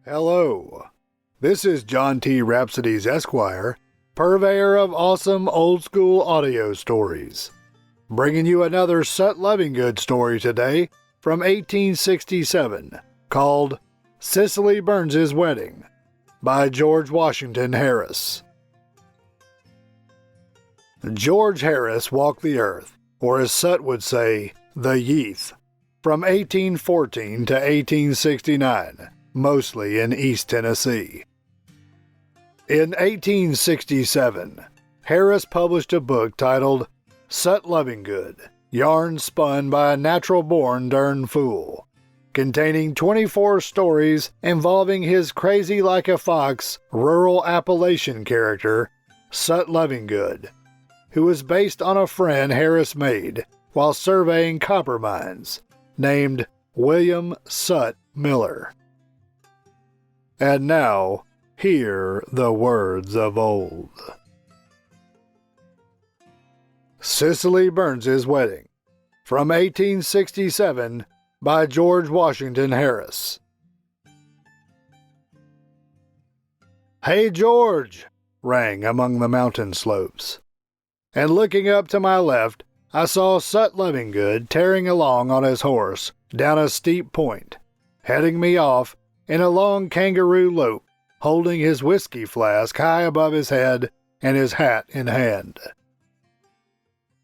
Hello, this is John T. Rhapsodes Esquire, purveyor of awesome old-school audio stories, bringing you another Sut Lovingood story today from 1867 called Sicily Burns' Wedding by George Washington Harris. George Harris walked the earth, or as Sut would say, the yeath, from 1814 to 1869. Mostly in East Tennessee. In 1867, Harris published a book titled Sut Lovingood, Yarns Spun by Natural Born Durn'd Fool, containing 24 stories involving his crazy-like-a-fox rural Appalachian character, Sut Lovingood, who was based on a friend Harris made while surveying copper mines, named William Sut Miller. And now, hear the words of old. Sicily Burns' Wedding, from 1867, by George Washington Harris. "Hey, George!" rang among the mountain slopes. And looking up to my left, I saw Sut Lovingood tearing along on his horse down a steep point, heading me off in a long kangaroo lope, holding his whiskey flask high above his head and his hat in hand.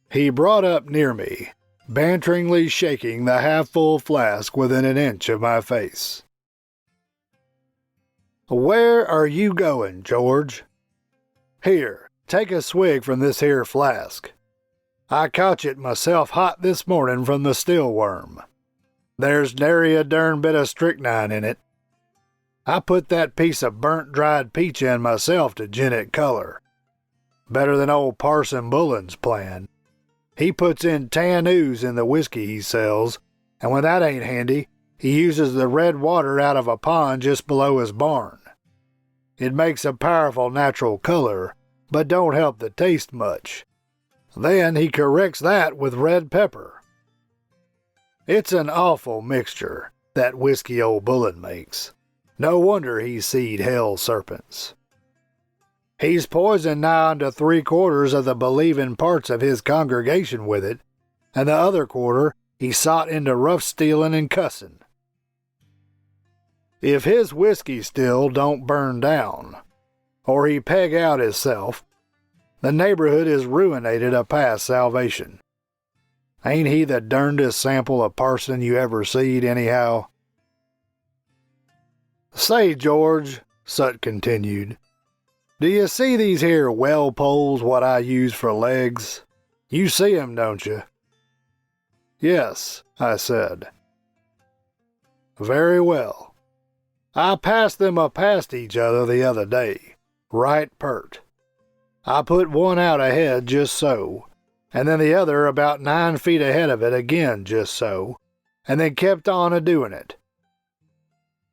He brought up near me, banteringly shaking the half-full flask within an inch of my face. "Where are you going, George? Here, take a swig from this here flask. I cotch it myself hot this morning from the stillworm. There's nary a dern bit of strychnine in it. I put that piece of burnt dried peach in myself to gin it color. Better than old Parson Bullen's plan. He puts in tan ooze in the whiskey he sells, and when that ain't handy, he uses the red water out of a pond just below his barn. It makes a powerful natural color, but don't help the taste much. Then he corrects that with red pepper. It's an awful mixture, that whiskey old Bullen makes. No wonder he's seed hell serpents. He's poisoned nigh unto 3/4 of the believing parts of his congregation with it, and the other quarter he sot into rough stealing and cussing. If his whiskey still don't burn down, or he peg out hisself, the neighborhood is ruinated a past salvation. Ain't he the derndest sample of parson you ever seed anyhow? Say, George," Sut continued, "do you see these here well poles what I use for legs? You see 'em, don't you?" "Yes," I said. "Very well. I passed them past each other the other day, right pert. I put one out ahead just so, and then the other about 9 feet ahead of it again just so, and then kept on a-doing it.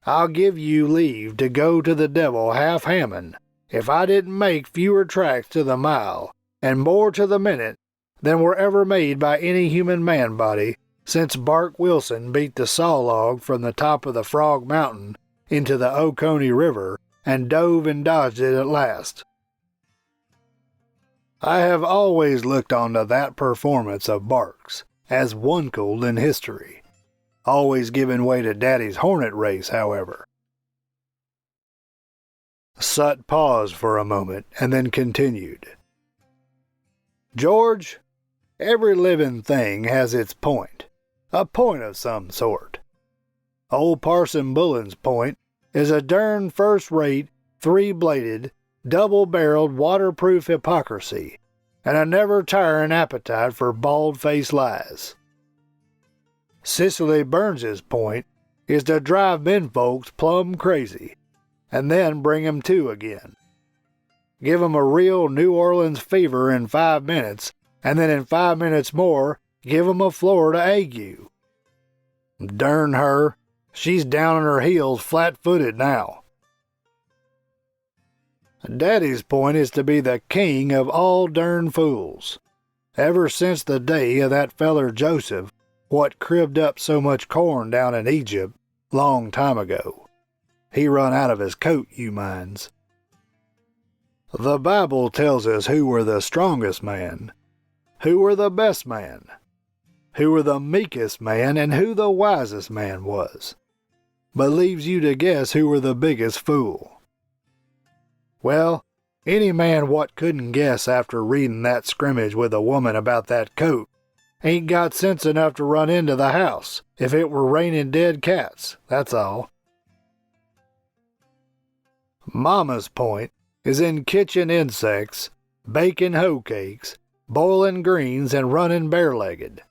I'll give you leave to go to the devil half-hammin' if I didn't make fewer tracks to the mile and more to the minute than were ever made by any human man-body since Bark Wilson beat the saw log from the top of the Frog Mountain into the Oconee River and dove and dodged it at last. I have always looked onto that performance of Bark's as wonkled in history. Always giving way to Daddy's hornet race, however." Sut paused for a moment and then continued. "George, every living thing has its point, a point of some sort. Old Parson Bullen's point is a dern first-rate, 3-bladed, double-barreled, waterproof hypocrisy and a never-tiring appetite for bald-faced lies. Sicily Burns' point is to drive men folks plumb crazy, and then bring 'em to again. Give 'em a real New Orleans fever in 5 minutes, and then in 5 minutes more give 'em a Florida ague. Dern her, she's down on her heels flat-footed now. Daddy's point is to be the king of all durned fools. Ever since the day of that feller Joseph, what cribbed up so much corn down in Egypt, long time ago. He run out of his coat, you minds. The Bible tells us who were the strongest man, who were the best man, who were the meekest man, and who the wisest man was, but leaves you to guess who were the biggest fool. Well, any man what couldn't guess after reading that scrimmage with a woman about that coat ain't got sense enough to run into the house if it were raining dead cats, that's all. Mama's point is in kitchen insects, baking hoe cakes, boiling greens, and running bare-legged.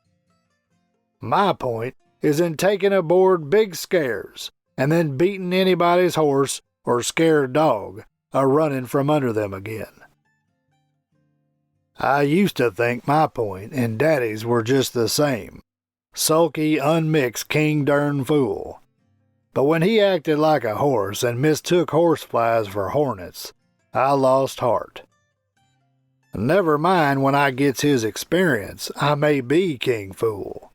My point is in taking aboard big scares and then beating anybody's horse or scared dog a-running from under them again. I used to think my point and Daddy's were just the same, sulky, unmixed king durned fool. But when he acted like a horse and mistook horseflies for hornets, I lost heart. Never mind when I gets his experience, I may be king fool.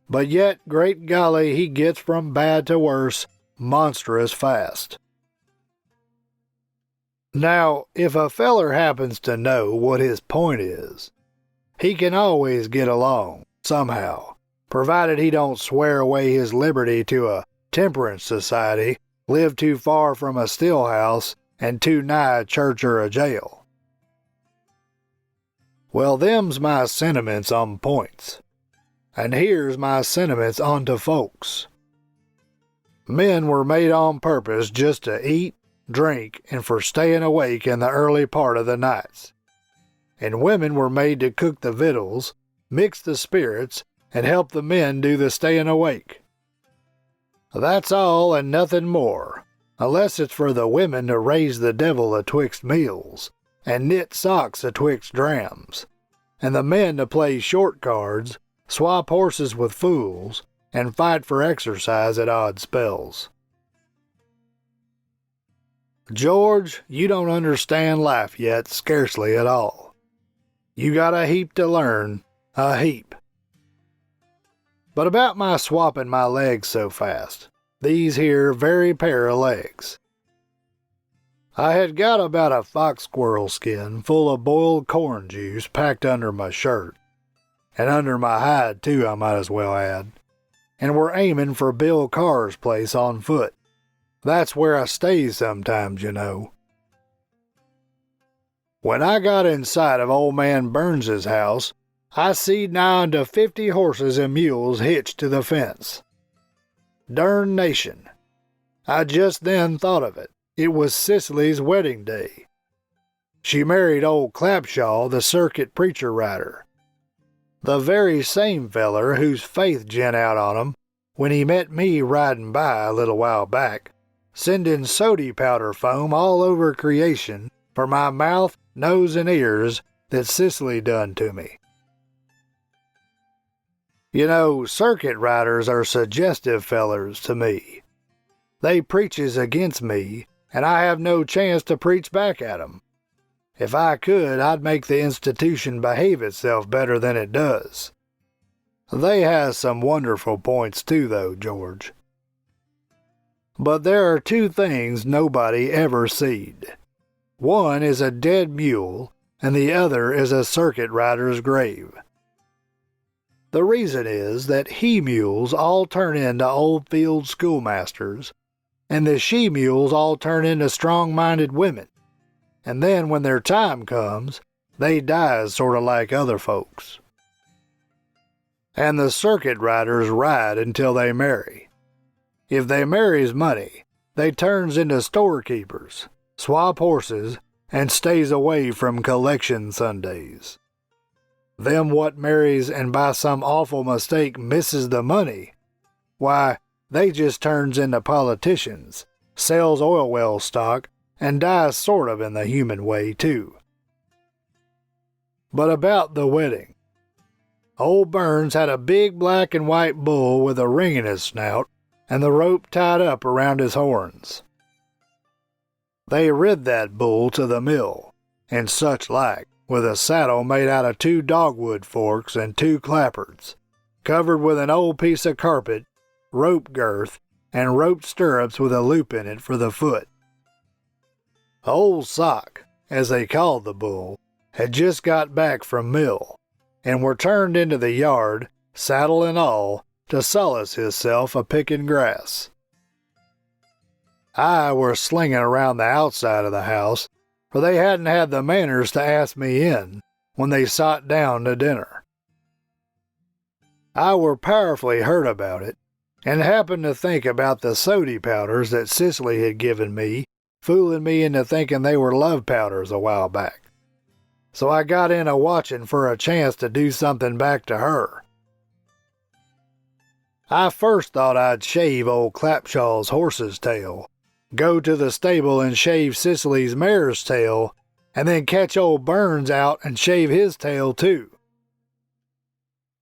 But yet, great golly, he gets from bad to worse monstrous fast. Now, if a feller happens to know what his point is, he can always get along, somehow, provided he don't swear away his liberty to a temperance society, live too far from a stillhouse, and too nigh a church or a jail. Well, them's my sentiments on points. And here's my sentiments onto folks. Men were made on purpose just to eat, drink, and for staying awake in the early part of the nights. And women were made to cook the victuals, mix the spirits, and help the men do the staying awake. That's all and nothing more, unless it's for the women to raise the devil atwixt meals, and knit socks atwixt drams, and the men to play short cards, swap horses with fools, and fight for exercise at odd spells. George, you don't understand life yet, scarcely at all. You got a heap to learn, a heap. But about my swapping my legs so fast, these here very pair of legs. I had got about a fox squirrel skin full of boiled corn juice packed under my shirt, and under my hide too, I might as well add, and were aiming for Bill Carr's place on foot. That's where I stays sometimes, you know. When I got in sight of old man Burns's house, I seed nigh unto 50 horses and mules hitched to the fence. Darnation! I just then thought of it. It was Sicily's wedding day. She married old Clapshaw, the circuit preacher writer. The very same feller whose faith gin out on him when he met me riding by a little while back, sending sody powder foam all over creation for my mouth, nose, and ears that Sicily done to me. You know, circuit riders are suggestive fellers to me. They preaches against me, and I have no chance to preach back at 'em. If I could, I'd make the institution behave itself better than it does. They has some wonderful points too, though, George. But there are two things nobody ever seed. One is a dead mule, and the other is a circuit rider's grave. The reason is that he-mules all turn into old-field schoolmasters, and the she-mules all turn into strong-minded women, and then when their time comes, they dies sort of like other folks. And the circuit riders ride until they marry. If they marries money, they turns into storekeepers, swap horses, and stays away from collection Sundays. Them what marries and by some awful mistake misses the money, why, they just turns into politicians, sells oil well stock, and dies sort of in the human way too. But about the wedding. Old Burns had a big black and white bull with a ring in his snout and the rope tied up around his horns. They rid that bull to the mill, and such like, with a saddle made out of 2 dogwood forks and 2 clapboards, covered with an old piece of carpet, rope girth, and roped stirrups with a loop in it for the foot. Old Sock, as they called the bull, had just got back from mill, and were turned into the yard, saddle and all, to solace hisself a picking grass. I were slinging around the outside of the house, for they hadn't had the manners to ask me in when they sot down to dinner. I were powerfully hurt about it, and happened to think about the sody powders that Sicily had given me, fooling me into thinking they were love powders a while back. So I got in a watching for a chance to do something back to her. I first thought I'd shave old Clapshaw's horse's tail, go to the stable and shave Sicily's mare's tail, and then catch old Burns out and shave his tail too.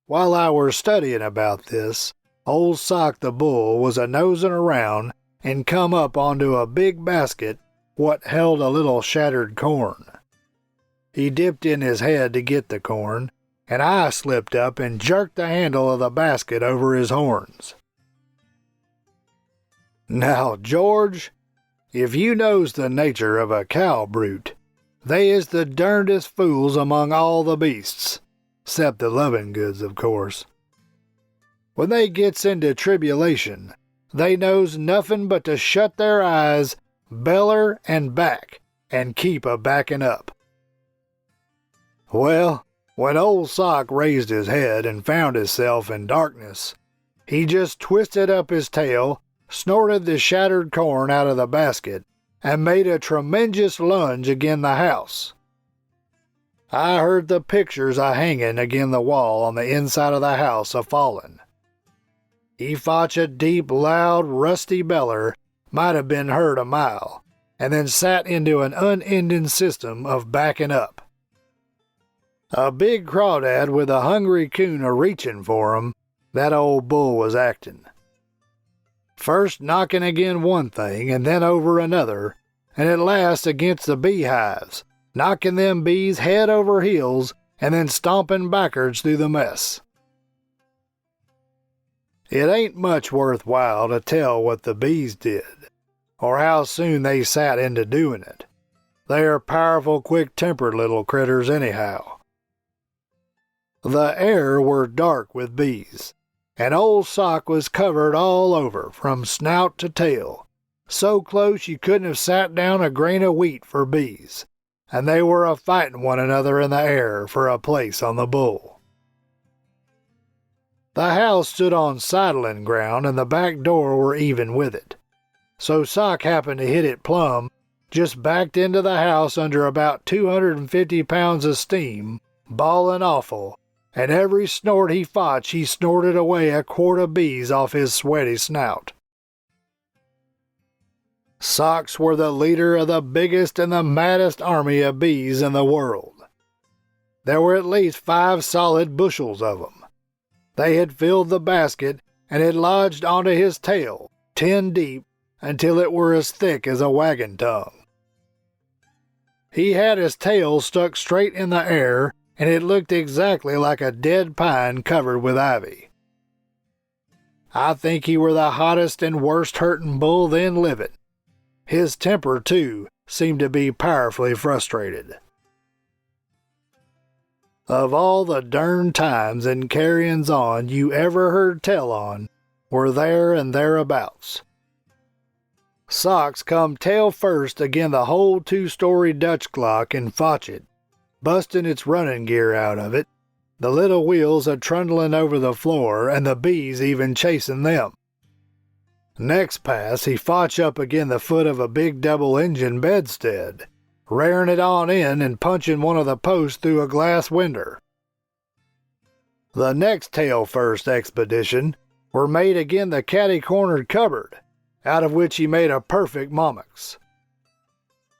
While I were studying about this, old Sock the bull was a-nosing around and come up onto a big basket what held a little shattered corn. He dipped in his head to get the corn, and I slipped up and jerked the handle of the basket over his horns. Now, George, if you knows the nature of a cow brute, they is the durnedest fools among all the beasts, 'cept the Lovingoods, of course. When they gets into tribulation, they knows nothing but to shut their eyes, beller and back, and keep a-backing up. Well, when old Sock raised his head and found himself in darkness, he just twisted up his tail, snorted the shattered corn out of the basket, and made a tremendous lunge agin the house. I heard the pictures a-hanging agin the wall on the inside of the house a-falling. He fotched a deep, loud, rusty beller, might have been heard a mile, and then sat into an unending system of backing up. A big crawdad with a hungry coon a-reaching for him, that old bull was acting. First knocking agin one thing and then over another, and at last against the beehives, knocking them bees head over heels and then stomping backwards through the mess. It ain't much worthwhile to tell what the bees did, or how soon they sat into doing it. They are powerful quick-tempered little critters anyhow. The air were dark with bees, and old Sock was covered all over from snout to tail, so close you couldn't have sat down a grain of wheat for bees, and they were a-fighting one another in the air for a place on the bull. The house stood on sidling ground, and the back door were even with it, so Sock happened to hit it plumb, just backed into the house under about 250 pounds of steam, bawling awful, and every snort he fotched he snorted away a quart of bees off his sweaty snout. Socks were the leader of the biggest and the maddest army of bees in the world. There were at least 5 solid bushels of them. They had filled the basket and had lodged onto his tail, 10 deep, until it were as thick as a wagon tongue. He had his tail stuck straight in the air, and it looked exactly like a dead pine covered with ivy. I think he were the hottest and worst hurting bull then living. His temper, too, seemed to be powerfully frustrated. Of all the durned times and carryings on you ever heard tell on, were there and thereabouts. Socks come tail first agin the whole 2-story Dutch clock and fotch it, busting its running gear out of it, the little wheels a-trundling over the floor and the bees even chasing them. Next pass he fotch up agin the foot of a big double-engine bedstead, raring it on in and punching one of the posts through a glass winder. The next tail-first expedition were made agin the catty-cornered cupboard, out of which he made a perfect mommix.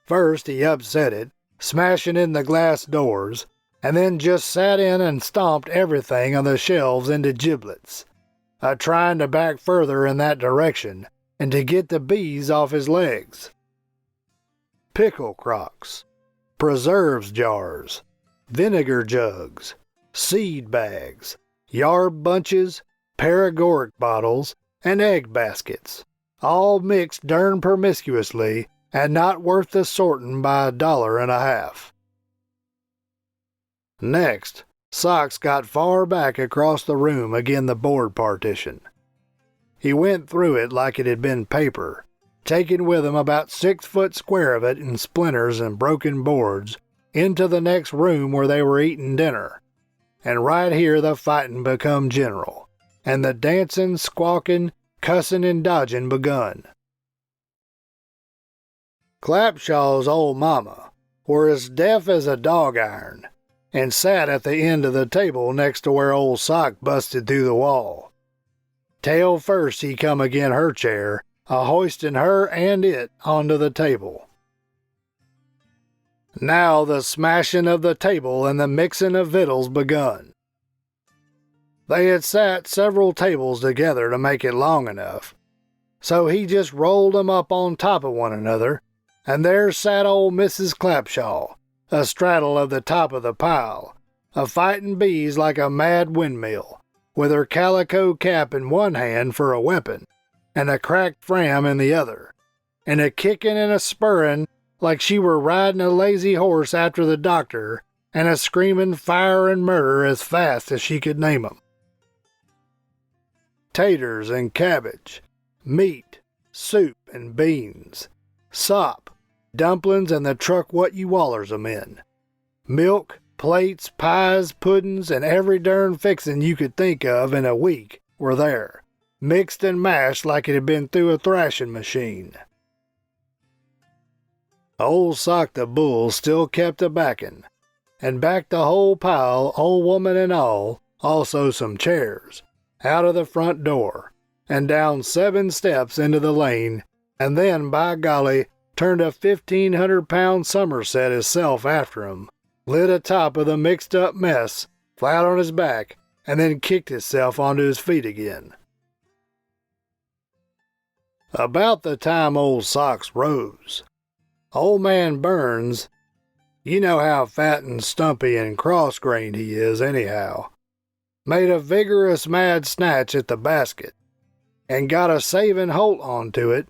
First he upset it, smashing in the glass doors, and then just sat in and stomped everything on the shelves into giblets, trying to back further in that direction and to get the bees off his legs. Pickle crocks, preserves jars, vinegar jugs, seed bags, yarb bunches, paregoric bottles, and egg baskets, all mixed durned promiscuously and not worth the sorting by $1.50. Next, Socks got far back across the room agin the board partition. He went through it like it had been paper, taking with him about 6 foot square of it in splinters and broken boards into the next room where they were eating dinner. And right here the fighting become general, and the dancing, squawking, cussing, and dodging begun. Clapshaw's old mama were as deaf as a dog iron, and sat at the end of the table next to where old Sock busted through the wall. Tail first he come agin her chair, a-hoisting her and it onto the table. Now the smashing of the table and the mixing of victuals begun. They had sat several tables together to make it long enough, so he just rolled 'em up on top of one another, and there sat old Mrs. Clapshaw, astraddle of the top of the pile, a-fighting bees like a mad windmill, with her calico cap in one hand for a weapon, and a cracked fram in the other, and a-kicking and a-spurring like she were riding a lazy horse after the doctor, and a-screaming fire and murder as fast as she could name 'em. Taters and cabbage, meat, soup and beans, sop, dumplings and the truck what you wallers 'em in, milk, plates, pies, puddings, and every darn fixin' you could think of in a week were there, mixed and mashed like it had been through a thrashing machine. Old Sock the Bull still kept a-backin', and backed the whole pile, old woman and all, also some chairs, out of the front door, and down 7 steps into the lane, and then, by golly, turned a 1,500-pound somerset hisself after him, lit atop of the mixed-up mess, flat on his back, and then kicked hisself onto his feet again. About the time old Socks rose, old man Burns, you know how fat and stumpy and cross-grained he is anyhow, made a vigorous mad snatch at the basket, and got a saving holt onto it,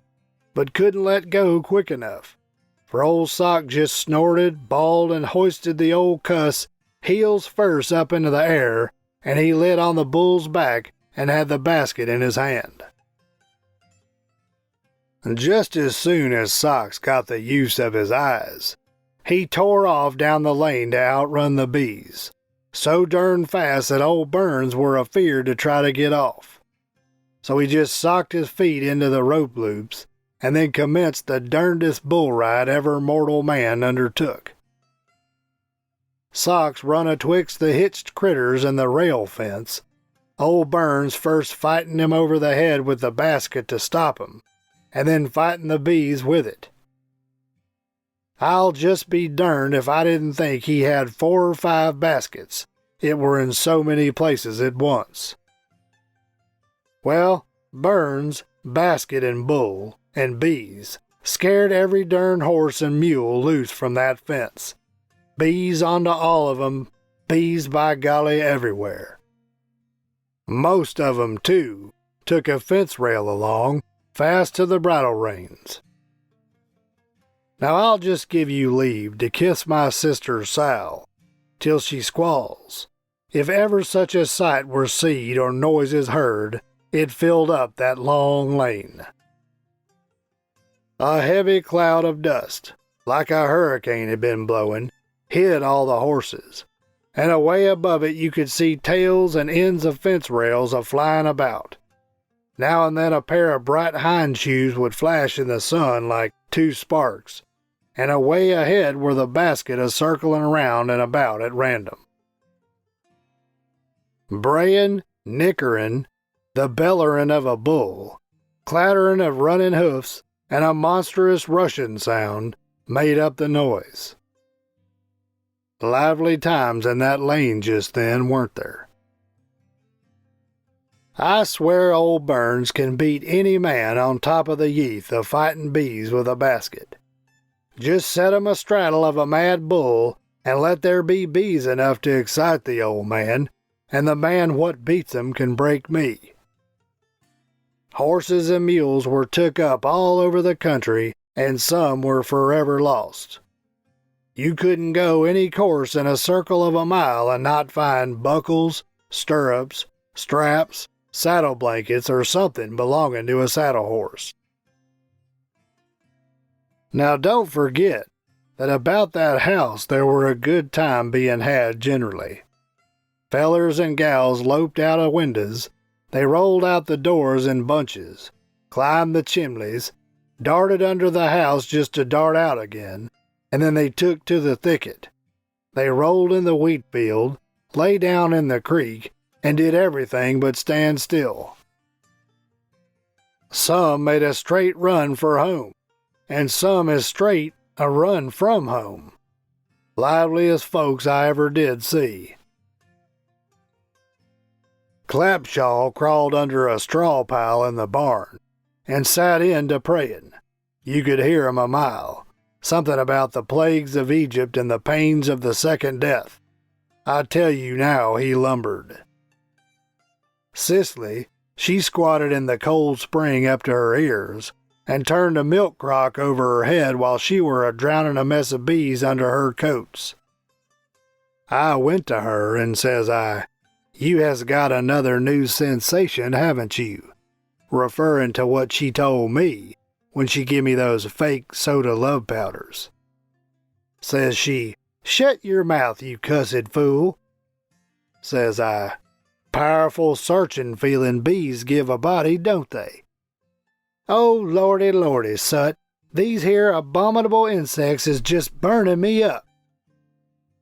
but couldn't let go quick enough, for old Sock just snorted, bawled, and hoisted the old cuss heels first up into the air, and he lit on the bull's back and had the basket in his hand. Just as soon as Socks got the use of his eyes, he tore off down the lane to outrun the bees, so darn fast that old Burns were afeard to try to get off. So he just socked his feet into the rope loops, and then commenced the darndest bull ride ever mortal man undertook. Socks run atwixt the hitched critters and the rail fence, old Burns first fighting him over the head with the basket to stop him, and then fighting the bees with it. I'll just be durned if I didn't think he had 4 or 5 baskets, it were in so many places at once. Well, Burns, basket and bull, and bees scared every darn horse and mule loose from that fence. Bees onto all of 'em, bees by golly everywhere. Most of 'em, too, took a fence rail along, fast to the bridle reins. Now I'll just give you leave to kiss my sister Sal, till she squalls. If ever such a sight were seed or noises heard, it filled up that long lane. A heavy cloud of dust, like a hurricane had been blowing, hid all the horses, and away above it you could see tails and ends of fence rails a-flying about. Now and then a pair of bright hind shoes would flash in the sun like 2 sparks, and away ahead were the basket a-circling around and about at random. Braying, nickering, the bellerin' of a bull, clattering of running hoofs, and a monstrous rushing sound made up the noise. Lively times in that lane just then, weren't there? I swear old Burns can beat any man on top of the yeath of fighting bees with a basket. Just set 'em astraddle of a mad bull, and let there be bees enough to excite the old man, and the man what beats 'em can break me. Horses and mules were took up all over the country, and some were forever lost. You couldn't go any course in a circle of a mile and not find buckles, stirrups, straps, saddle blankets, or something belonging to a saddle horse. Now don't forget that about that house there were a good time being had generally. Fellers and gals loped out of windows, they rolled out the doors in bunches, climbed the chimneys, darted under the house just to dart out again, and then they took to the thicket. They rolled in the wheat field, lay down in the creek, and did everything but stand still. Some made a straight run for home, and some as straight a run from home. Liveliest folks I ever did see. Clapshaw crawled under a straw pile in the barn, and sat in to praying. You could hear him a mile. Something about the plagues of Egypt and the pains of the second death. I tell you now, he lumbered. Sicily, she squatted in the cold spring up to her ears, and turned a milk crock over her head while she were a-drowning a mess of bees under her coats. I went to her, and says I, "You has got another new sensation, haven't you?" Referring to what she told me when she give me those fake soda love powders. Says she, "Shut your mouth, you cussed fool." Says I, "Powerful searching feeling bees give a body, don't they?" "Oh, lordy, lordy, Sut, these here abominable insects is just burning me up."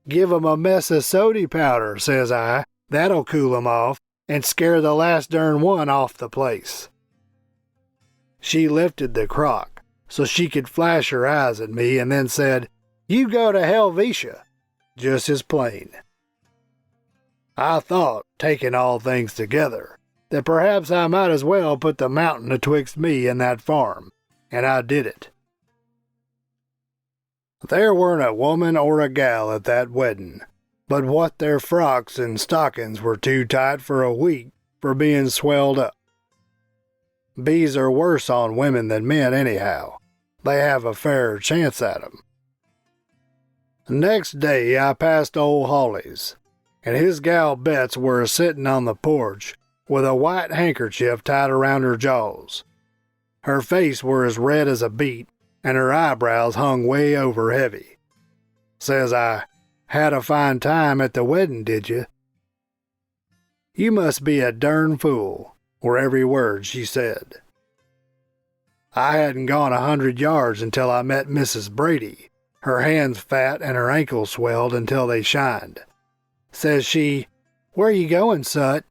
"Give 'em a mess of sody powder," says I. "That'll cool 'em off, and scare the last darn one off the place." She lifted the crock so she could flash her eyes at me, and then said, "You go to Helvetia," just as plain. I thought, taking all things together, that perhaps I might as well put the mountain atwixt me and that farm, and I did it. There weren't a woman or a gal at that wedding, but what their frocks and stockings were too tight for a week for being swelled up. Bees are worse on women than men anyhow. They have a fairer chance at 'em. Next day I passed old Hawley's, and his gal Betts were sitting on the porch with a white handkerchief tied around her jaws. Her face were as red as a beet, and her eyebrows hung way over heavy. Says I, "Had a fine time at the wedding, did you?" "You must be a durned fool," were every word she said. I hadn't gone 100 yards until I met Mrs. Brady, her hands fat and her ankles swelled until they shined. Says she, "Where you going, Sut?"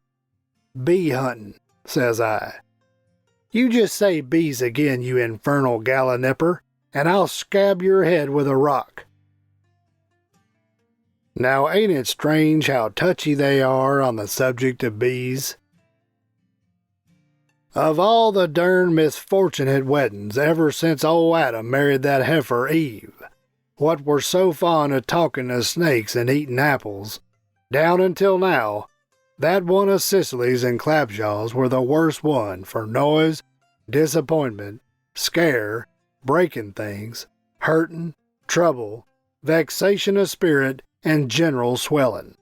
"Bee hunting," says I. "You just say bees again, you infernal gallinipper, and I'll scab your head with a rock." Now ain't it strange how touchy they are on the subject of bees? Of all the darn misfortunate weddings ever since old Adam married that heifer Eve, what were so fond of talking of snakes and eating apples, down until now, that one of Sicily's and Clapshaw's were the worst one for noise, disappointment, scare, breaking things, hurting, trouble, vexation of spirit, and general swelling.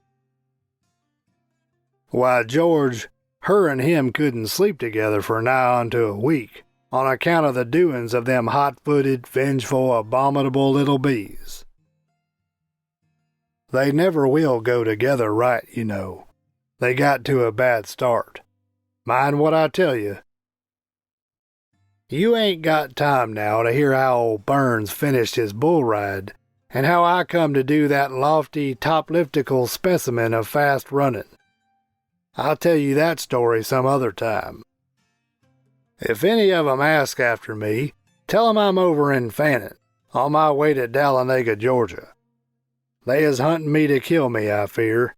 Why, George, her and him couldn't sleep together for nigh onto a week, on account of the doings of them hot-footed, vengeful, abominable little bees. They never will go together right, you know. They got to a bad start. Mind what I tell you. You ain't got time now to hear how old Burns finished his bull ride, and how I come to do that lofty, topliftical specimen of fast running. I'll tell you that story some other time. If any of 'em ask after me, tell 'em I'm over in Fannin, on my way to Dahlonega, Georgia. They is hunting me to kill me, I fear.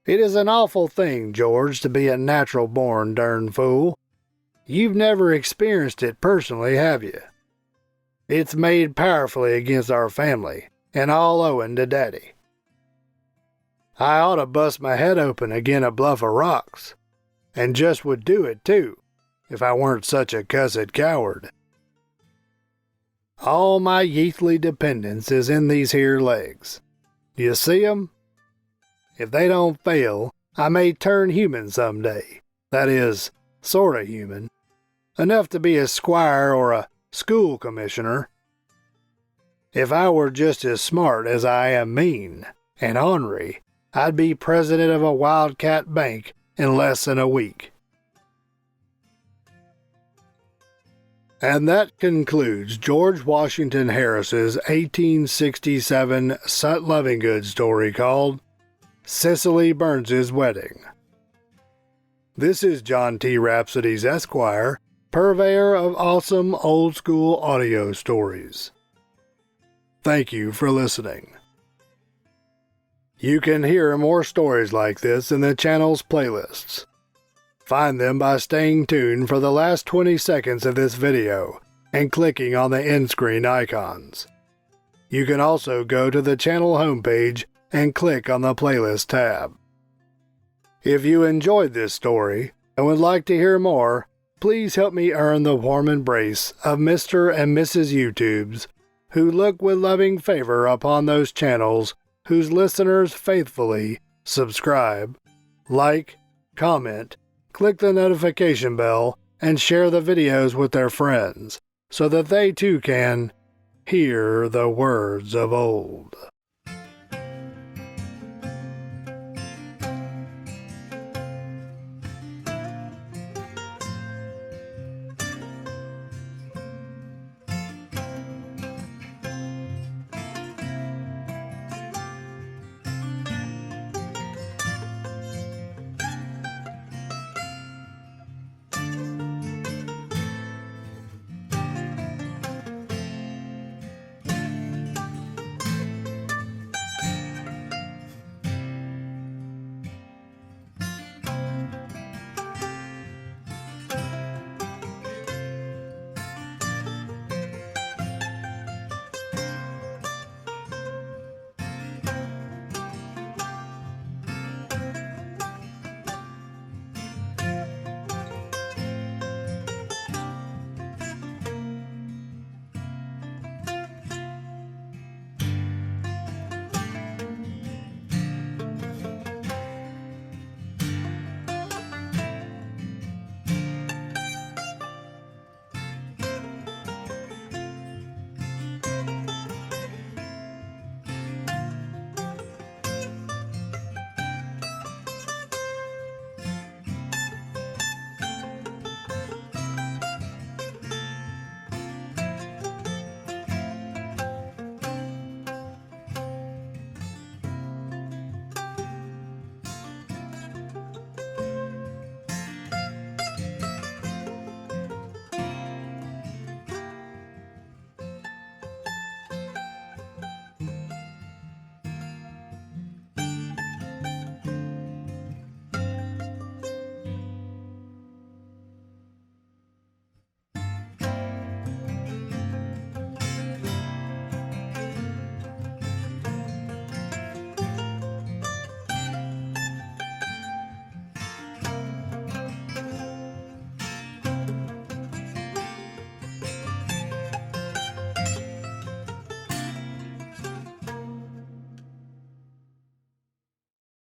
It is an awful thing, George, to be a natural born durned fool. You've never experienced it personally, have you? It's made powerfully against our family, and all owing to Daddy. I ought to bust my head open agin a bluff of rocks, and just would do it, too, if I weren't such a cussed coward. All my yeathly dependence is in these here legs. Do you see 'em? If they don't fail, I may turn human someday. That is, sorta human. Enough to be a squire or a school commissioner. If I were just as smart as I am mean and ornery, I'd be president of a wildcat bank in less than a week. And that concludes George Washington Harris's 1867 Sut Lovingood story called Sicily Burns' Wedding. This is John T. Rhapsodies Esquire, purveyor of awesome old-school audio stories. Thank you for listening. You can hear more stories like this in the channel's playlists. Find them by staying tuned for the last 20 seconds of this video and clicking on the end screen icons. You can also go to the channel homepage and click on the playlist tab. If you enjoyed this story and would like to hear more, please help me earn the warm embrace of Mr. and Mrs. YouTubes who look with loving favor upon those channels whose listeners faithfully subscribe, like, comment, click the notification bell, and share the videos with their friends so that they too can hear the words of old.